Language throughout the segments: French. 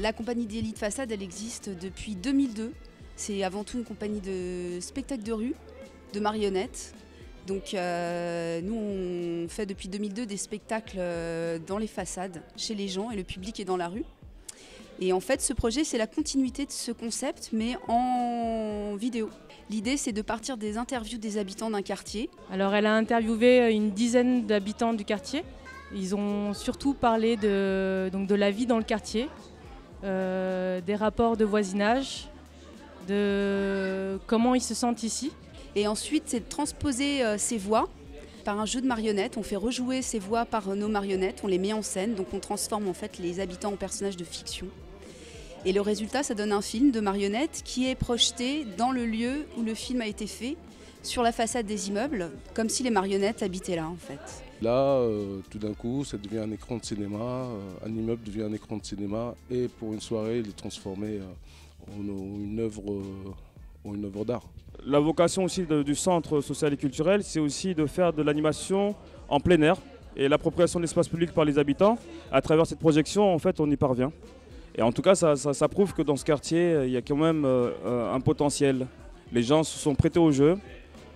La compagnie d'élite façade, elle existe depuis 2002. C'est avant tout une compagnie de spectacles de rue, de marionnettes. Donc nous, on fait depuis 2002 des spectacles dans les façades, chez les gens, et le public est dans la rue. Et en fait, ce projet, c'est la continuité de ce concept, mais en vidéo. L'idée, c'est de partir des interviews des habitants d'un quartier. Alors, elle a interviewé une dizaine d'habitants du quartier. Ils ont surtout parlé de la vie dans le quartier, des rapports de voisinage, de comment ils se sentent ici. Et ensuite, c'est de transposer ces voix par un jeu de marionnettes. On fait rejouer ces voix par nos marionnettes, on les met en scène, donc on transforme en fait les habitants en personnages de fiction. Et le résultat, ça donne un film de marionnettes qui est projeté dans le lieu où le film a été fait, sur la façade des immeubles, comme si les marionnettes habitaient là en fait. Là, tout d'un coup, ça devient un écran de cinéma, un immeuble devient un écran de cinéma, et pour une soirée, il est transformé en une œuvre d'art. La vocation aussi du centre social et culturel, c'est aussi de faire de l'animation en plein air et l'appropriation de l'espace public par les habitants. À travers cette projection, en fait, on y parvient. Et en tout cas, ça prouve que dans ce quartier, il y a quand même un potentiel. Les gens se sont prêtés au jeu,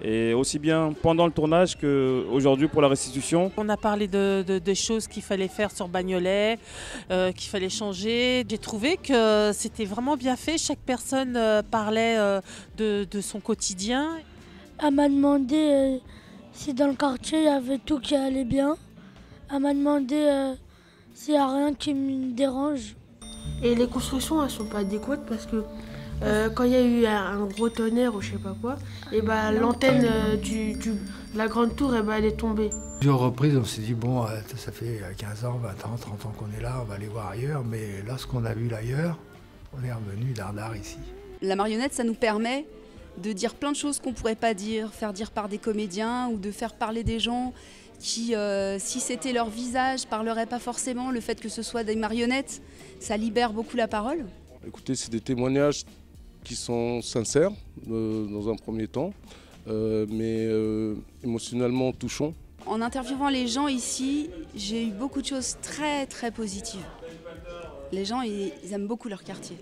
et aussi bien pendant le tournage qu'aujourd'hui pour la restitution. On a parlé des choses qu'il fallait faire sur Bagnolet, qu'il fallait changer. J'ai trouvé que c'était vraiment bien fait. Chaque personne parlait de son quotidien. Elle m'a demandé si dans le quartier il y avait tout qui allait bien. Elle m'a demandé s'il n'y a rien qui me dérange. Et les constructions, elles sont pas adéquates parce que quand il y a eu un gros tonnerre ou je sais pas quoi, et l'antenne de la grande tour, elle est tombée. Plusieurs reprises, on s'est dit, bon, ça fait 15 ans, 20 ans, 30 ans qu'on est là, on va aller voir ailleurs. Mais lorsqu'on a vu l'ailleurs, on est revenu dardard ici. La marionnette, ça nous permet de dire plein de choses qu'on ne pourrait pas dire, faire dire par des comédiens ou de faire parler des gens qui, si c'était leur visage, ne parleraient pas forcément. Le fait que ce soit des marionnettes, ça libère beaucoup la parole. Écoutez, c'est des témoignages qui sont sincères dans un premier temps, mais émotionnellement touchants. En interviewant les gens ici, j'ai eu beaucoup de choses très très positives. Les gens, ils aiment beaucoup leur quartier.